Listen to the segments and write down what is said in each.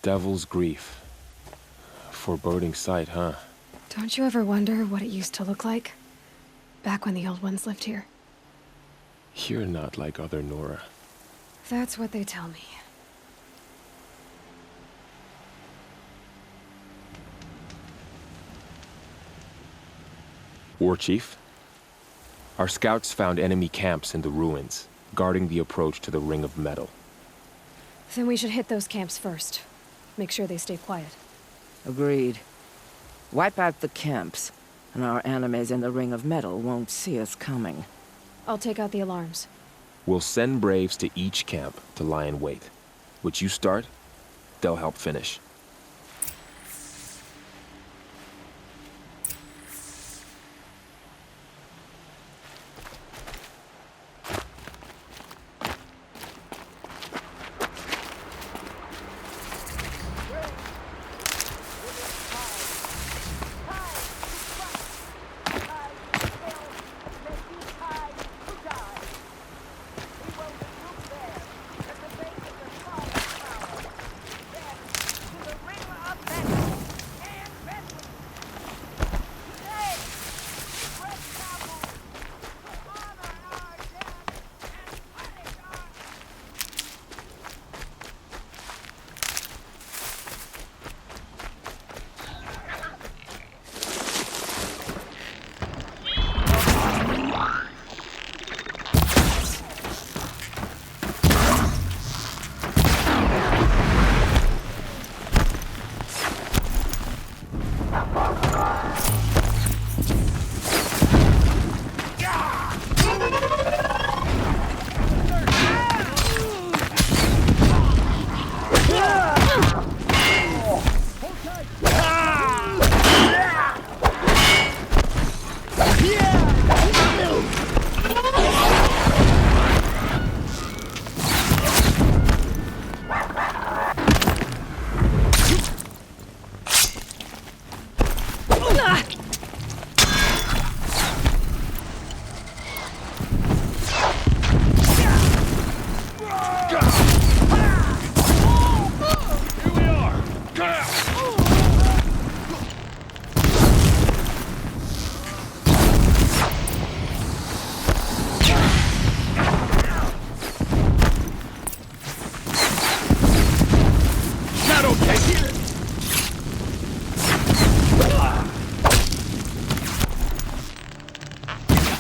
Devil's Grief. Foreboding sight, huh? Don't you ever wonder what it used to look like? Back when the old ones lived here. You're not like other Nora. That's what they tell me. War Chief? Our scouts found enemy camps in the ruins, guarding the approach to the Ring of Metal. Then we should hit those camps first. Make sure they stay quiet. Agreed. Wipe out the camps, and our enemies in the Ring of Metal won't see us coming. I'll take out the alarms. We'll send Braves to each camp to lie in wait. Which you start, they'll help finish.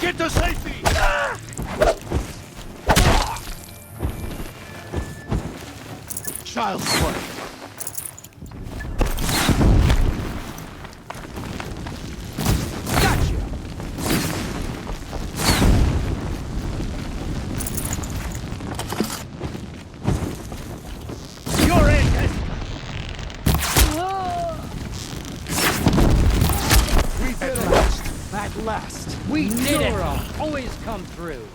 Get to safety! Child's play. Gotcha! You're in! We did it! At last! We did it! Always come through.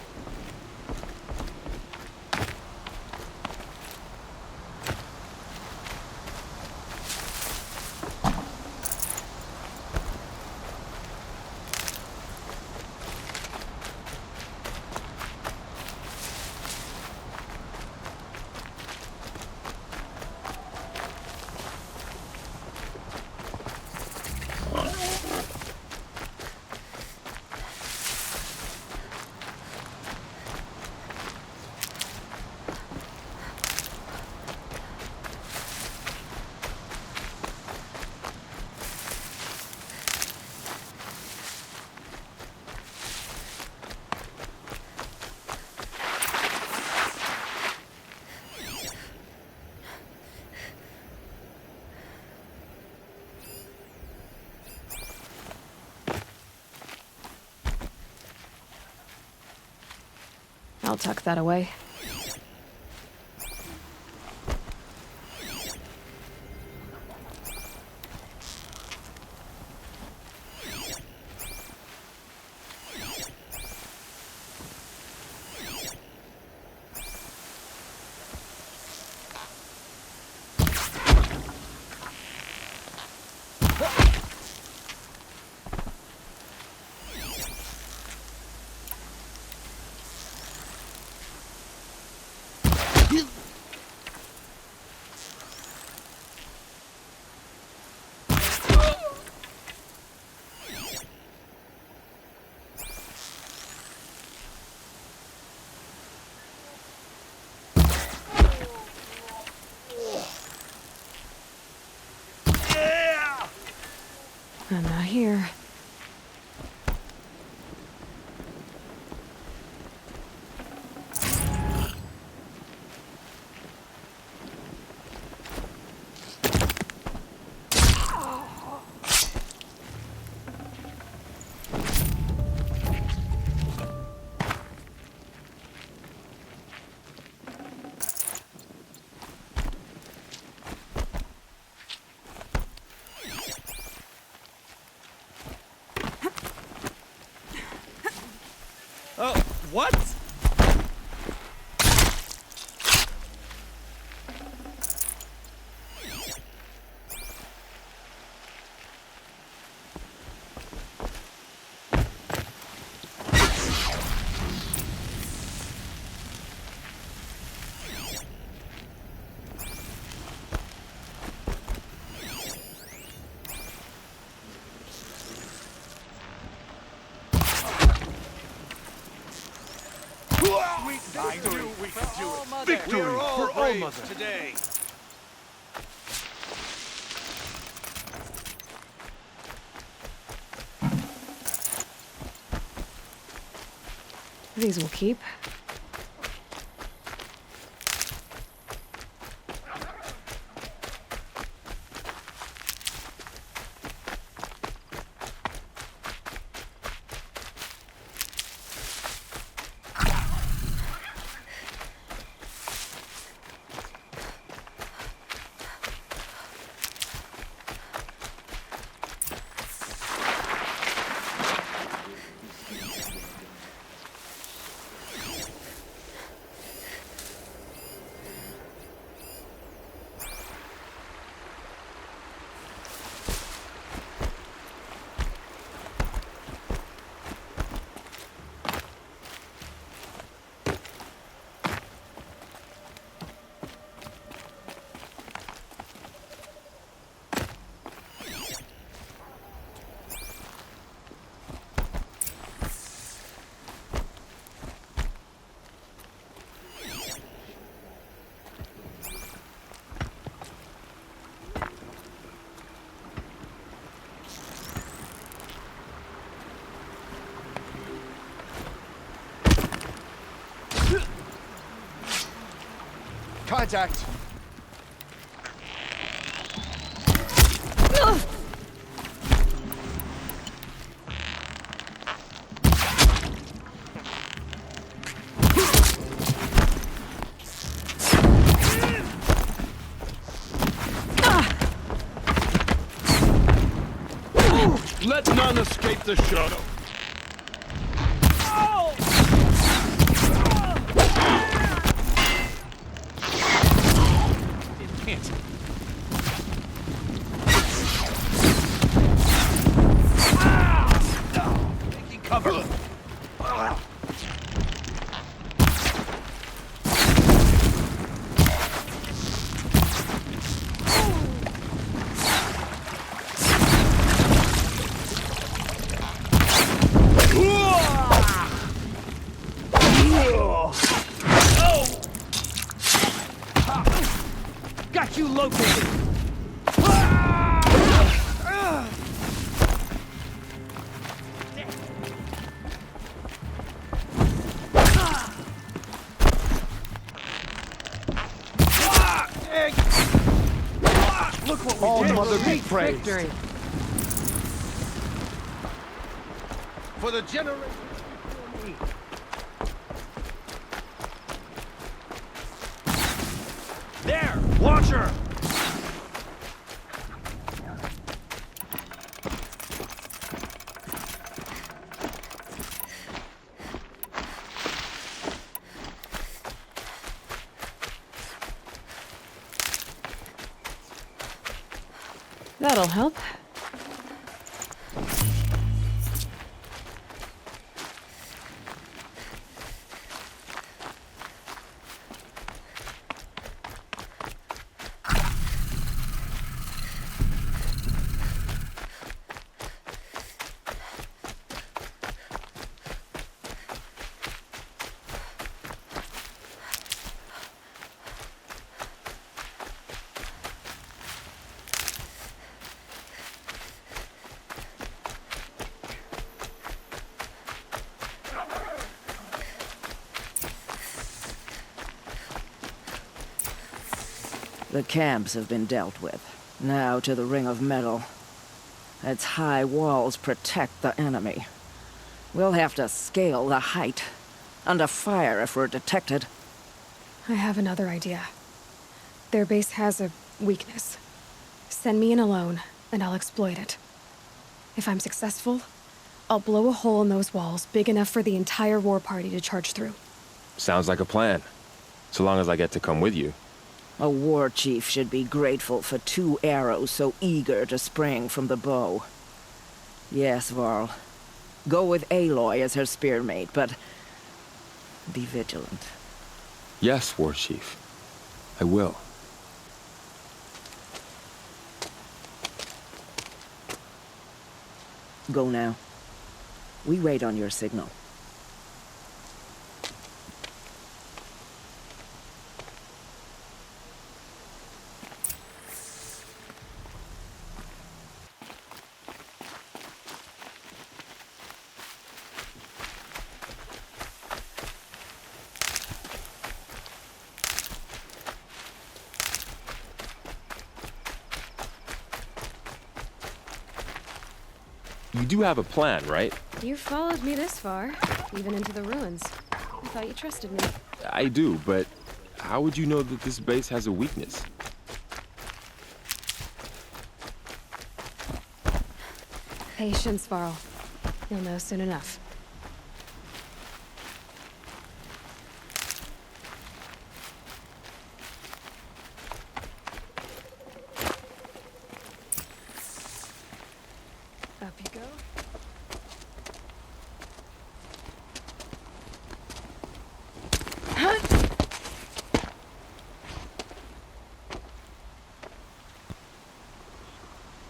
I'll tuck that away. here. Oh, what? I knew we could do it. Victory for All Mother today. These will keep. Contact. Let none escape the shadow. It can't. Taking cover. Got you located. Look what we All did. Mother be praised. Victory. For the generation before me. There! Watch her! That'll help. The camps have been dealt with. Now to the Ring of Metal. Its high walls protect the enemy. We'll have to scale the height. Under fire if we're detected. I have another idea. Their base has a weakness. Send me in alone, and I'll exploit it. If I'm successful, I'll blow a hole in those walls big enough for the entire war party to charge through. Sounds like a plan. So long as I get to come with you. A war chief should be grateful for 2 arrows so eager to spring from the bow. Yes, Varl. Go with Aloy as her spearmate, but be vigilant. Yes, War Chief. I will. Go now. We wait on your signal. You do have a plan, right? You followed me this far, even into the ruins. I thought you trusted me. I do, but how would you know that this base has a weakness? Patience, Varl. You'll know soon enough. Up you go.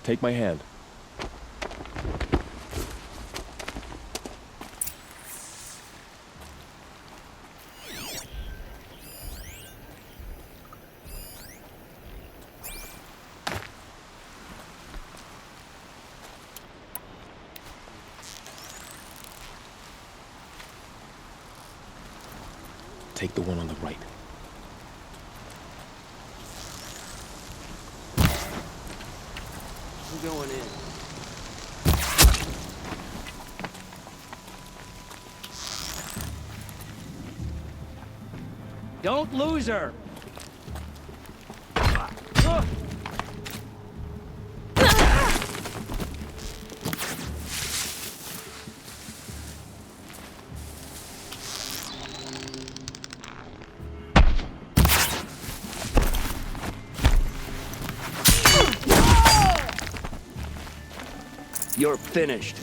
Take my hand. Take the one on the right. I'm going in. Don't lose her! You're finished.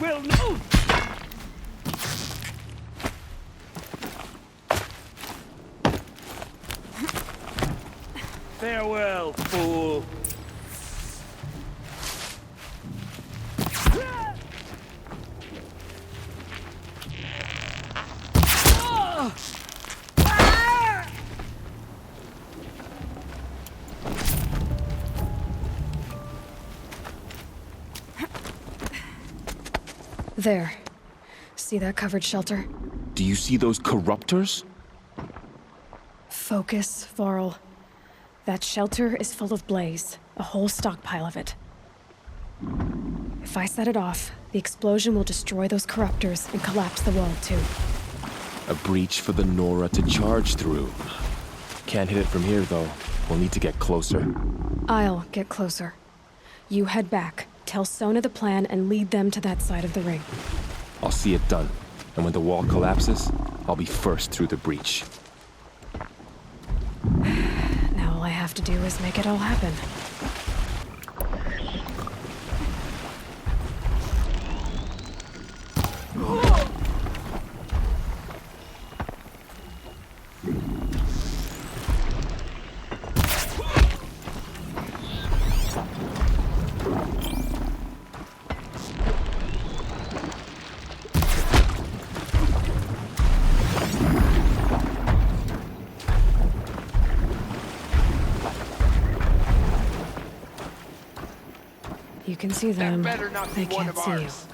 Will know. Farewell, fool. There. See that covered shelter? Do you see those corruptors? Focus, Varl. That shelter is full of blaze, a whole stockpile of it. If I set it off, the explosion will destroy those corruptors and collapse the wall too. A breach for the Nora to charge through. Can't hit it from here, though. We'll need to get closer. I'll get closer. You head back, tell Sona the plan, and lead them to that side of the ring. I'll see it done. And when the wall collapses, I'll be first through the breach. Now all I have to do is make it all happen. You can see them. That better not be They one can't of see you. ours.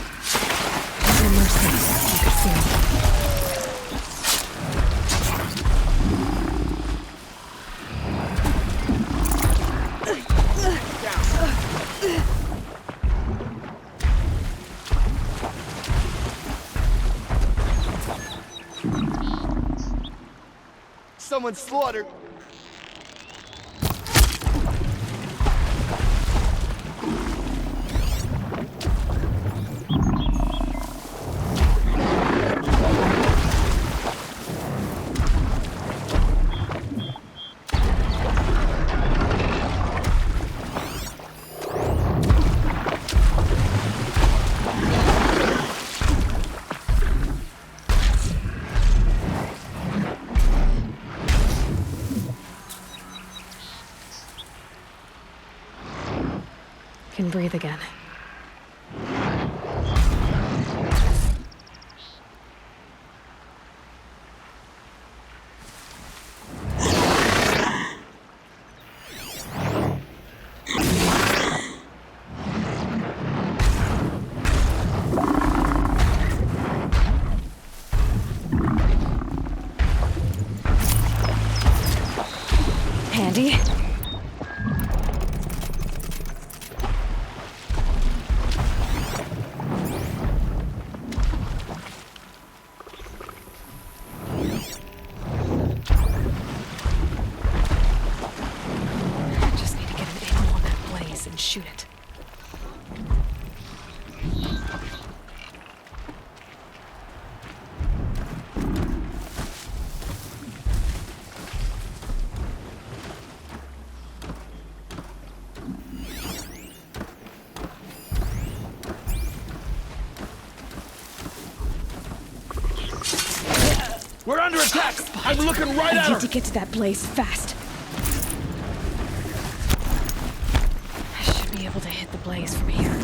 No mercy. You could see it. Someone slaughtered. Can breathe again. Handy? Just need to get an angle on that blaze and shoot it. We're under attack! I'm looking right I at need her! to get to that blaze fast. I should be able to hit the blaze from here.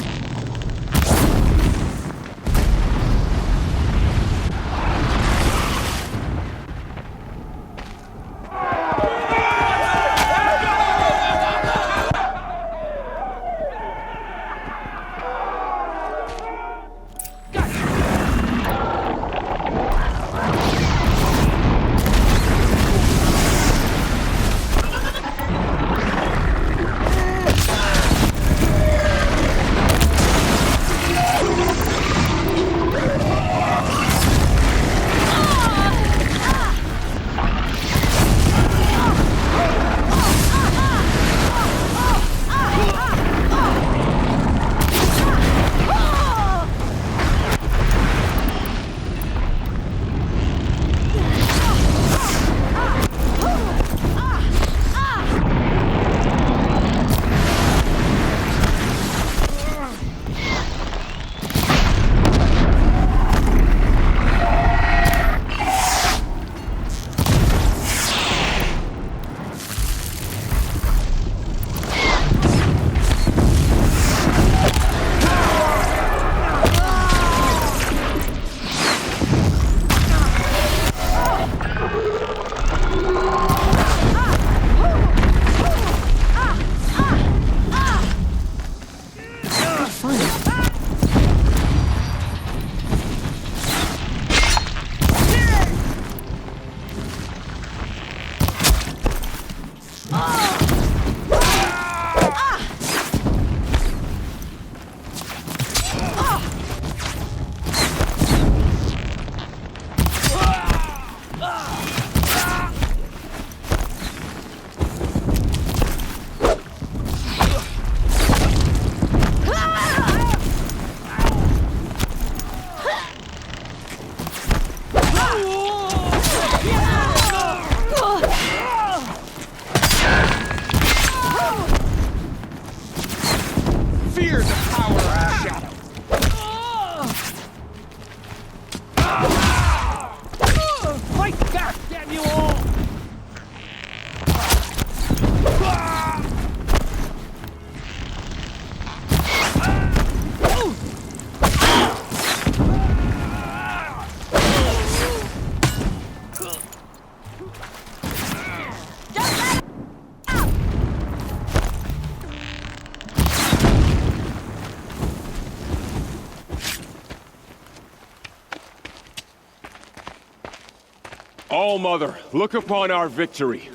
All-Mother, look upon our victory.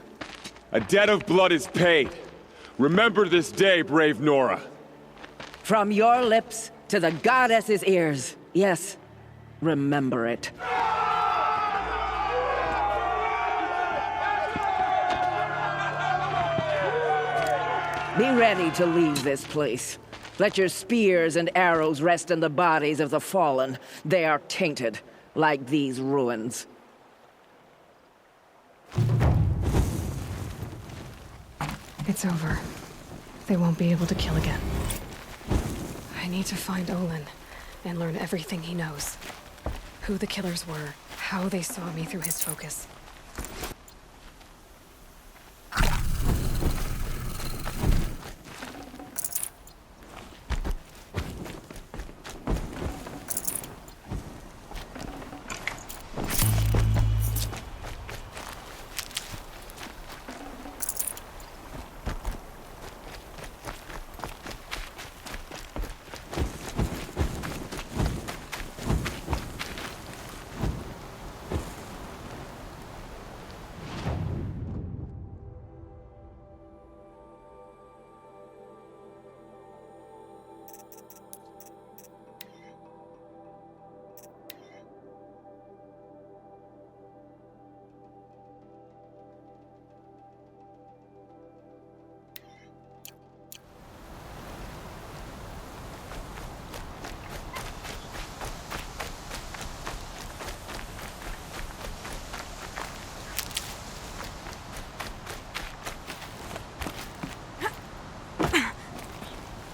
A debt of blood is paid. Remember this day, brave Nora. From your lips to the goddess's ears. Yes, remember it. Be ready to leave this place. Let your spears and arrows rest in the bodies of the fallen. They are tainted, like these ruins. It's over. They won't be able to kill again. I need to find Olin and learn everything he knows. Who the killers were, how they saw me through his focus.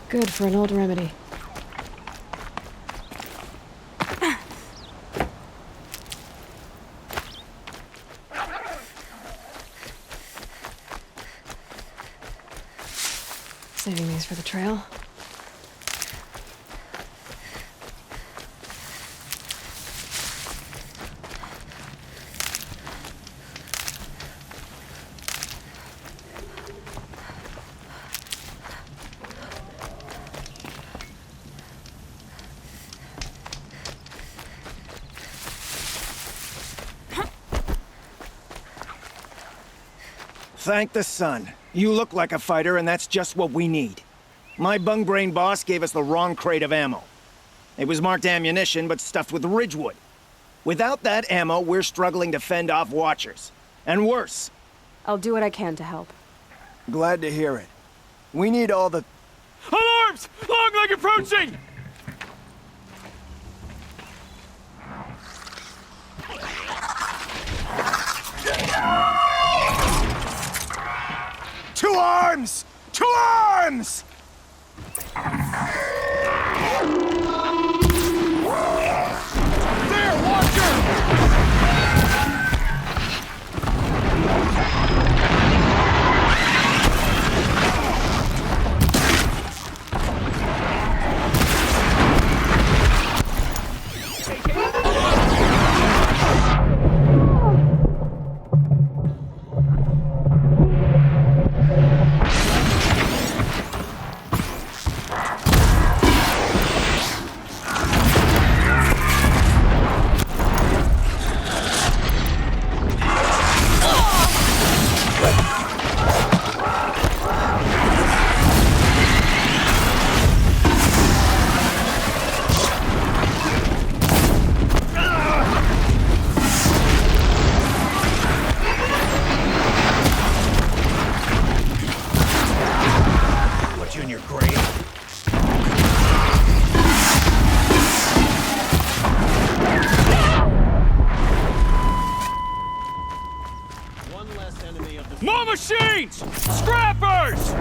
Good for an old remedy. Saving these for the trail. Thank the sun. You look like a fighter, and that's just what we need. My bung-brain boss gave us the wrong crate of ammo. It was marked ammunition, but stuffed with Ridgewood. Without that ammo, we're struggling to fend off Watchers. And worse. I'll do what I can to help. Glad to hear it. We need all the... Alarms! Long leg approaching! Two arms! Two arms! There, Watcher! More machines! Scrappers!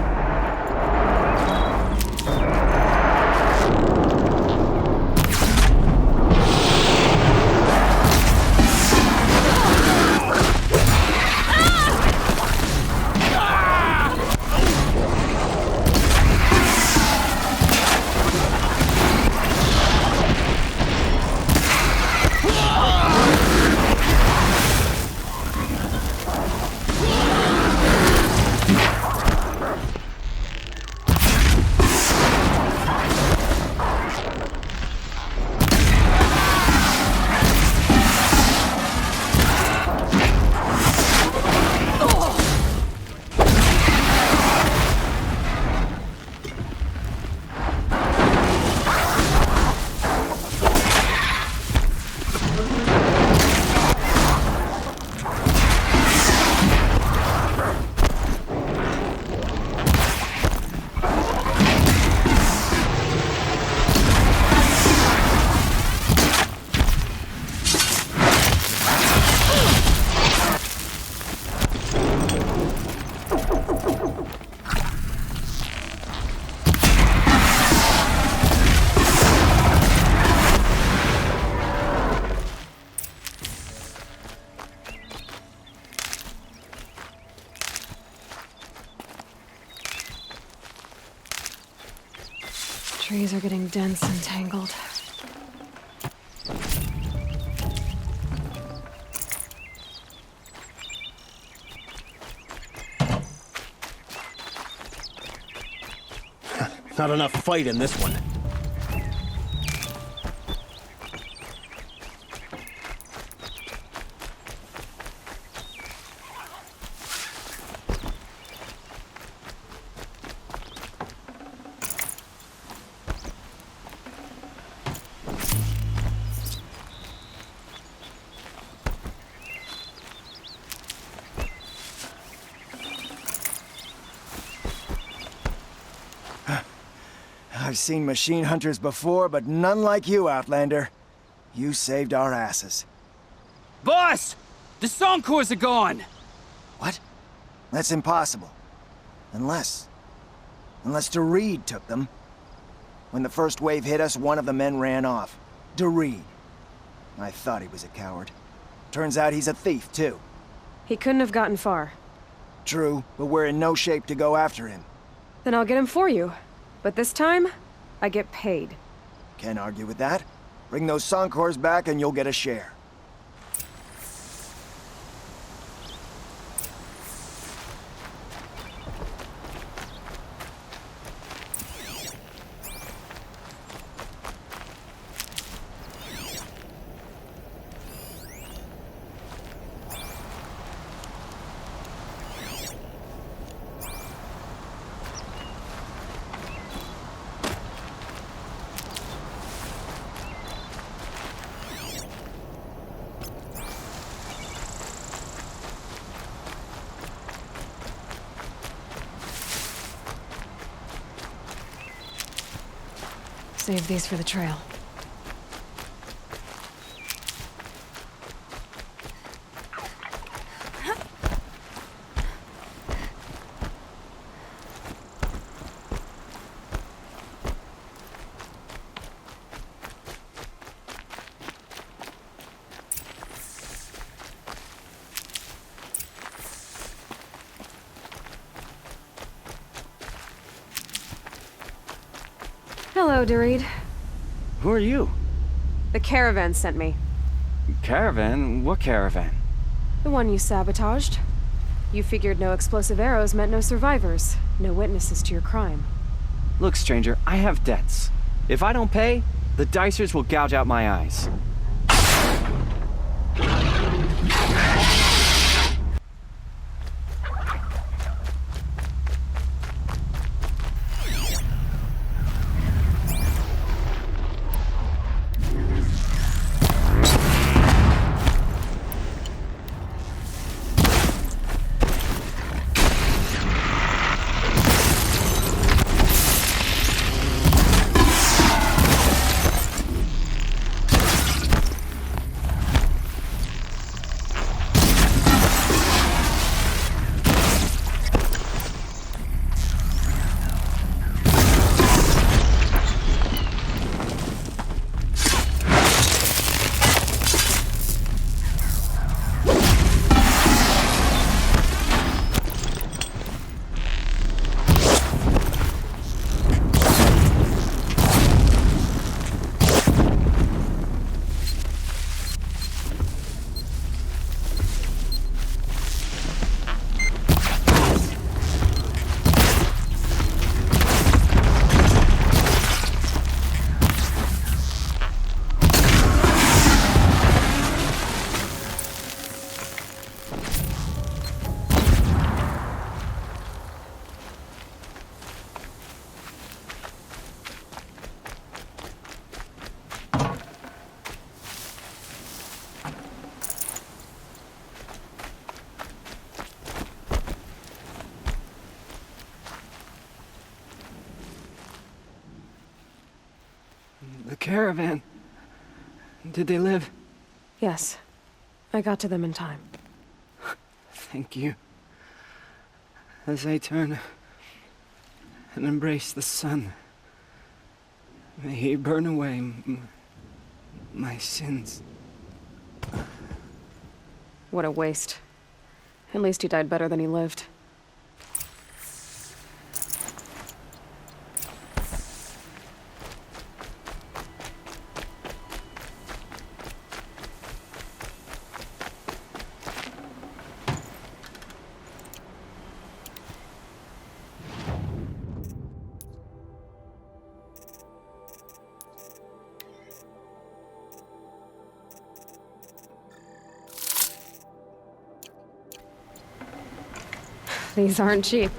trees are getting dense and tangled. Not enough fight in this one. I've seen machine hunters before, but none like you, Outlander. You saved our asses. Boss! The Songcores are gone! What? That's impossible. Unless DeReed took them. When the first wave hit us, one of the men ran off. DeReed. I thought he was a coward. Turns out he's a thief, too. He couldn't have gotten far. True, but we're in no shape to go after him. Then I'll get him for you. But this time, I get paid. Can't argue with that. Bring those Songcores back and you'll get a share. Save these for the trail. Hello, DeReed. Who are you? The caravan sent me. Caravan? What caravan? The one you sabotaged. You figured no explosive arrows meant no survivors, no witnesses to your crime. Look, stranger, I have debts. If I don't pay, the Dicers will gouge out my eyes. The caravan. Did they live? Yes. I got to them in time. Thank you. As I turn and embrace the sun, may he burn away my sins. What a waste. At least he died better than he lived. These aren't cheap.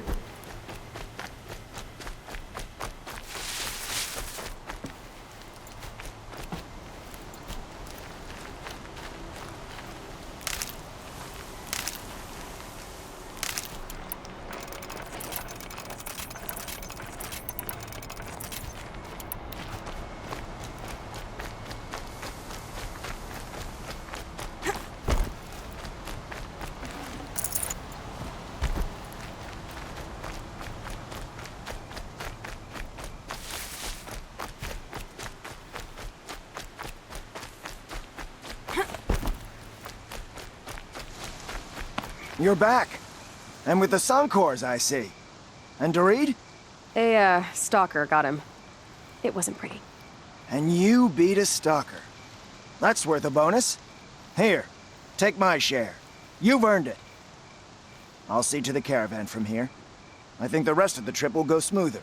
You're back. And with the Suncors, I see. And Dorid? A, stalker got him. It wasn't pretty. And you beat a stalker. That's worth a bonus. Here, take my share. You've earned it. I'll see to the caravan from here. I think the rest of the trip will go smoother.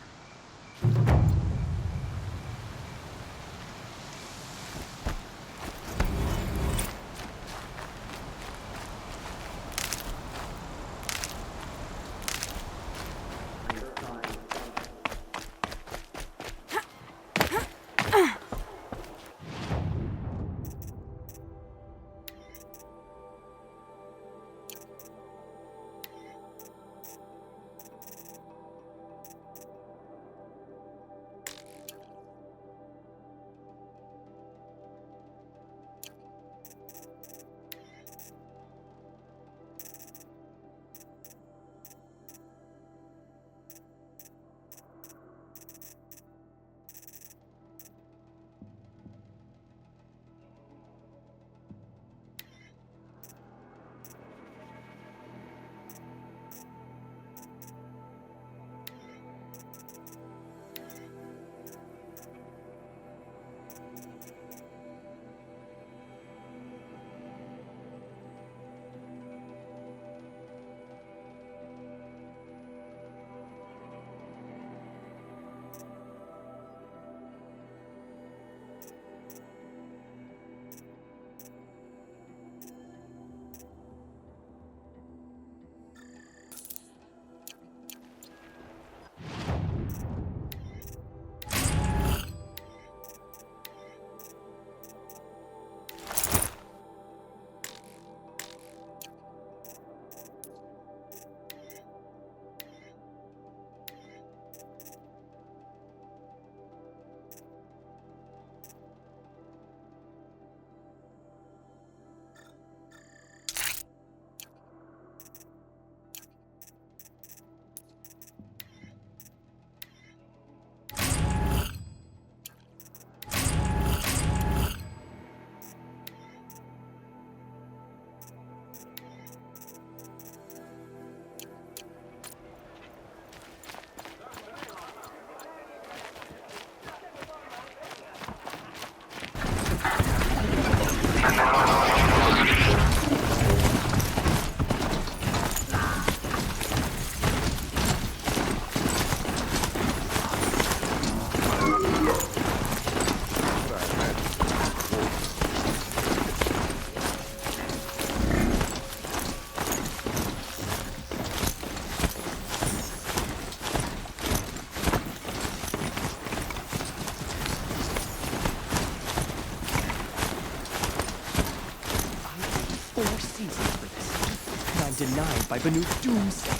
Denied by Banu's doomsday.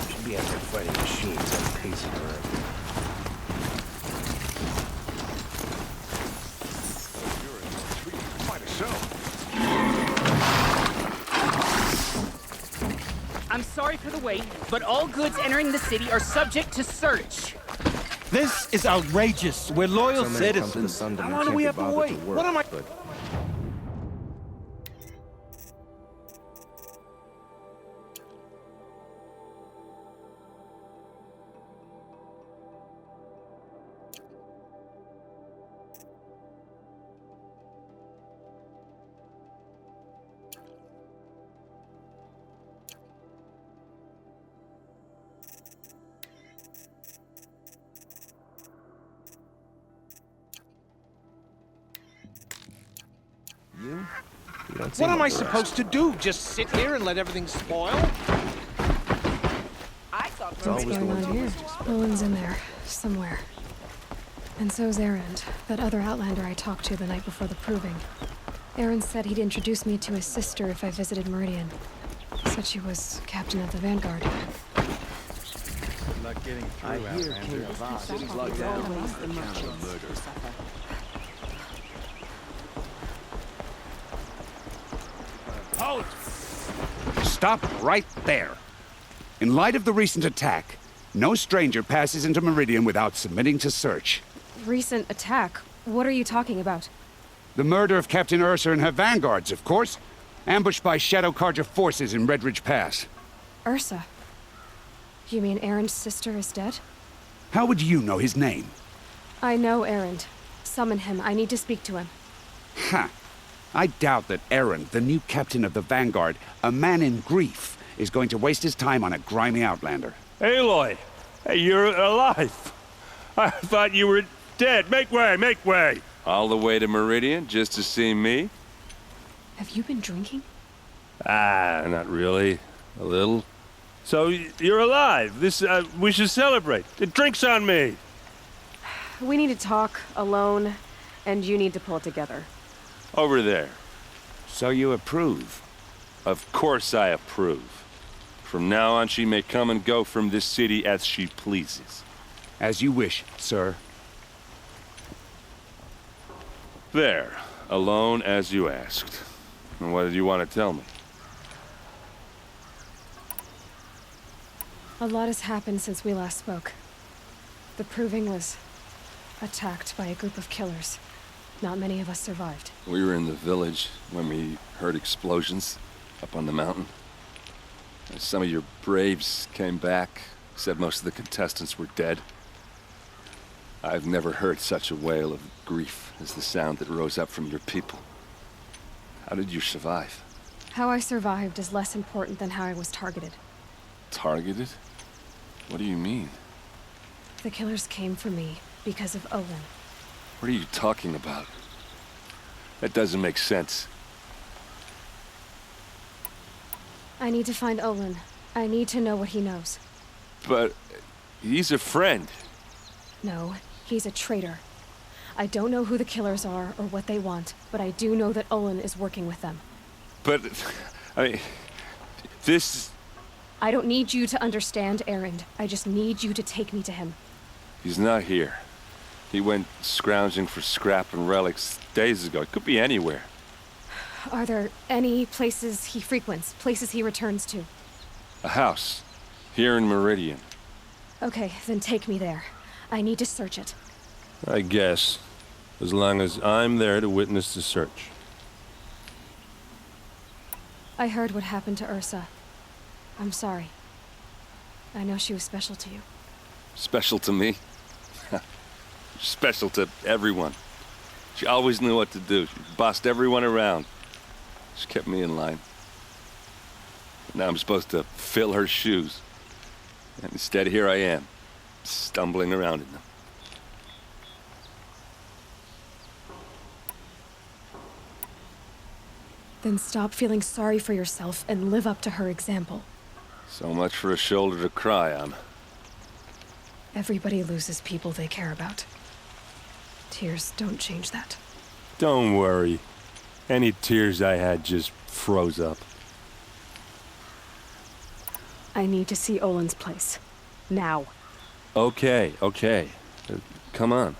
Should be after fighting machines and pacing around. You're in for a treat. Quite a show. I'm sorry for the wait, but all goods entering the city are subject to search. This is outrageous. We're loyal So many come to the citizens. Sun How you long do can't we be have to bothered wait? work, What am I... but What am I supposed to do? Just sit here and let everything spoil? What's going on here? Owen's in there, somewhere. And so's Erend, that other Outlander I talked to the night before the proving. Erend said he'd introduce me to his sister if I visited Meridian. Said she was captain of the Vanguard. Good luck getting through, I hear King of Oz. City's locked down. The merchants. Halt! Stop right there. In light of the recent attack, no stranger passes into Meridian without submitting to search. Recent attack? What are you talking about? The murder of Captain Ursa and her vanguards, of course. Ambushed by Shadow Carja forces in Redridge Pass. Ursa? You mean Erend's sister is dead? How would you know his name? I know Erend. Summon him. I need to speak to him. Ha! I doubt that Erend, the new captain of the Vanguard, a man in grief, is going to waste his time on a grimy outlander. Aloy! Hey, you're alive! I thought you were dead. Make way, make way! All the way to Meridian just to see me? Have you been drinking? Ah, not really. A little. So, you're alive. We should celebrate. The drink's on me. We need to talk, alone, and you need to pull it together. Over there. So you approve? Of course I approve. From now on, she may come and go from this city as she pleases. As you wish, sir. There. Alone as you asked. And what did you want to tell me? A lot has happened since we last spoke. The Proving was attacked by a group of killers. Not many of us survived. We were in the village when we heard explosions up on the mountain. And some of your braves came back, said most of the contestants were dead. I've never heard such a wail of grief as the sound that rose up from your people. How did you survive? How I survived is less important than how I was targeted. Targeted? What do you mean? The killers came for me because of Olin. What are you talking about? That doesn't make sense. I need to find Olin. I need to know what he knows. But he's a friend. No, he's a traitor. I don't know who the killers are or what they want, but I do know that Olin is working with them. But, I mean, this... I don't need you to understand Erend. I just need you to take me to him. He's not here. He went scrounging for scrap and relics days ago. It could be anywhere. Are there any places he frequents, places he returns to? A house. Here in Meridian. Okay, then take me there. I need to search it. I guess. As long as I'm there to witness the search. I heard what happened to Ursa. I'm sorry. I know she was special to you. Special to me? Special to everyone. She always knew what to do. She bossed everyone around. She kept me in line. Now I'm supposed to fill her shoes. And instead, here I am, stumbling around in them. Then stop feeling sorry for yourself and live up to her example. So much for a shoulder to cry on. Everybody loses people they care about. Tears don't change that. Don't worry. Any tears I had just froze up. I need to see Olin's place. Now. Okay. Come on.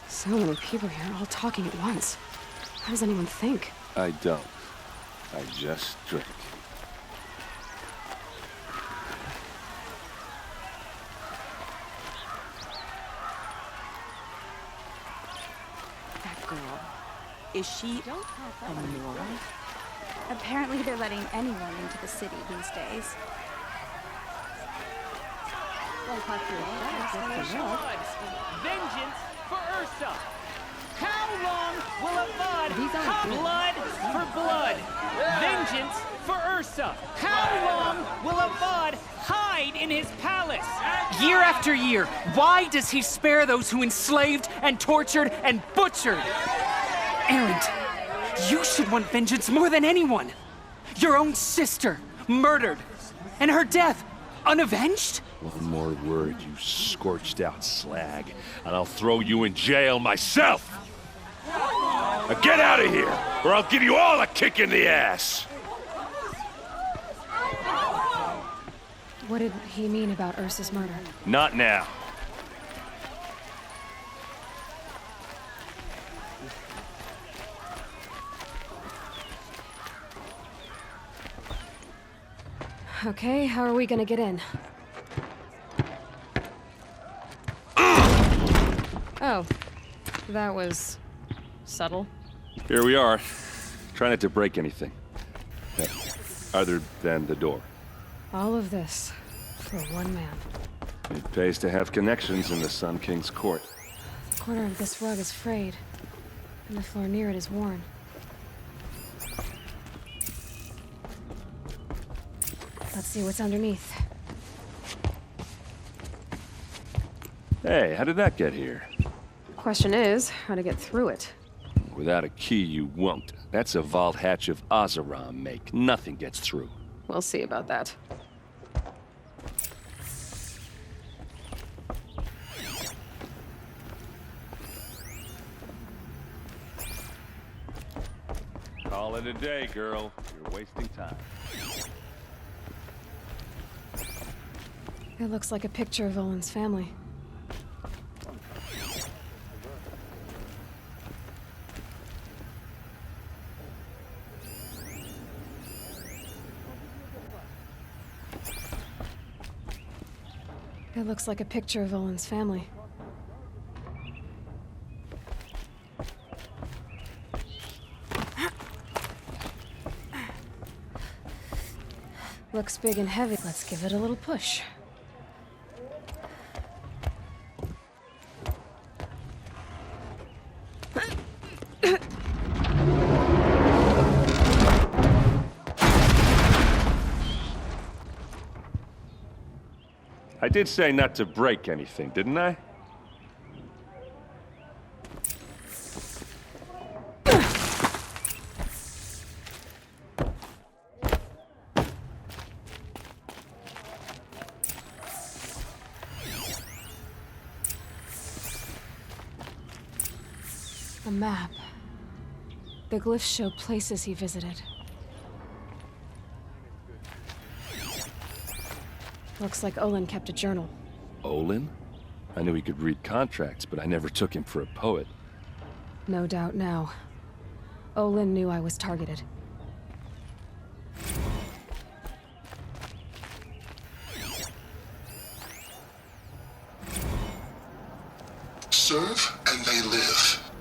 So many people here, all talking at once. How does anyone think? I don't. I just drink. That girl. Is she a Nora? Apparently they're letting anyone into the city these days. Vengeance for Ursa! How long will a bud have blood for blood? Vengeance for Ursa? How long will Avad hide in his palace? Year after year, why does he spare those who enslaved and tortured and butchered? Erend, you should want vengeance more than anyone. Your own sister, murdered, and her death, unavenged? One more word, you scorched out slag, and I'll throw you in jail myself! Now get out of here, or I'll give you all a kick in the ass! What did he mean about Ursa's murder? Not now. Okay, how are we gonna get in? Oh, that was subtle. Here we are. Try not to break anything. Other than the door. All of this for one man. It pays to have connections in the Sun King's court. The corner of this rug is frayed, and the floor near it is worn. Let's see what's underneath. Hey, how did that get here? Question is, how to get through it. Without a key, you won't. That's a vault hatch of Oseram make. Nothing gets through. We'll see about that. Call it a day, girl. You're wasting time. It looks like a picture of Olin's family. It looks like a picture of Olin's family. Looks big and heavy. Let's give it a little push. I did say not to break anything, didn't I? A map. The glyphs show places he visited. Looks like Olin kept a journal. Olin? I knew he could read contracts, but I never took him for a poet. No doubt now. Olin knew I was targeted. Serve and they live.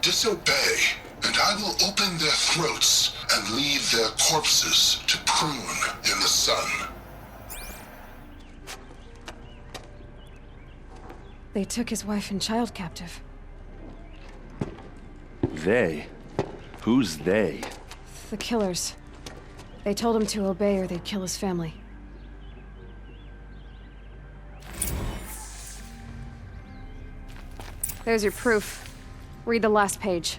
Disobey, and I will open their throats and leave their corpses to prune in the sun. They took his wife and child captive. They? Who's they? The killers. They told him to obey or they'd kill his family. There's your proof. Read the last page.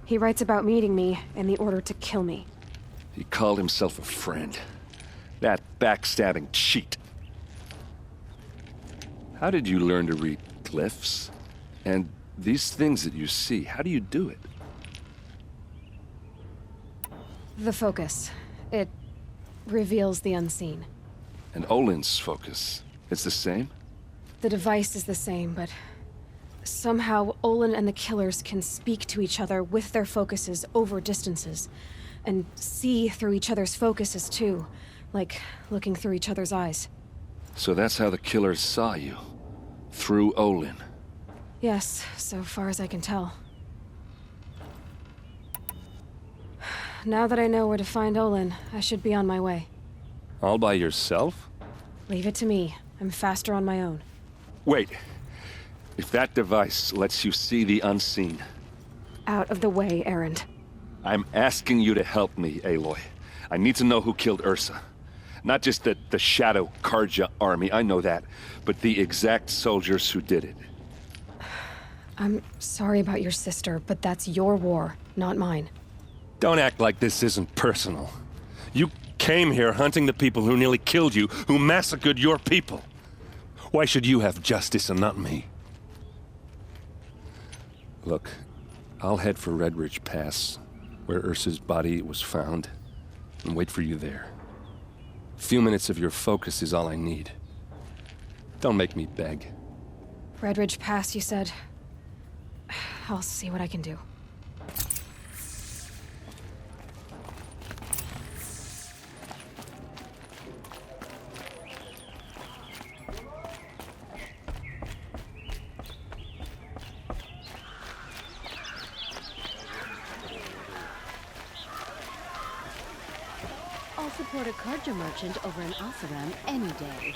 He writes about meeting me and the order to kill me. He called himself a friend. That backstabbing cheat. How did you learn to read glyphs? And these things that you see, how do you do it? The focus. It reveals the unseen. And Olin's focus, it's the same? The device is the same, but somehow Olin and the killers can speak to each other with their focuses over distances. And see through each other's focuses too, like looking through each other's eyes. So that's how the killers saw you. Through Olin. Yes, so far as I can tell. Now that I know where to find Olin, I should be on my way. All by yourself? Leave it to me. I'm faster on my own. Wait. If that device lets you see the unseen... Out of the way, Erend. I'm asking you to help me, Aloy. I need to know who killed Ursa. Not just the Shadow Karja army, I know that, but the exact soldiers who did it. I'm sorry about your sister, but that's your war, not mine. Don't act like this isn't personal. You came here hunting the people who nearly killed you, who massacred your people. Why should you have justice and not me? Look, I'll head for Red Ridge Pass, where Ursa's body was found, and wait for you there. A few minutes of your focus is all I need. Don't make me beg. Red Ridge Pass, you said? I'll see what I can do. I'll support a Karja merchant over an Oseram any day.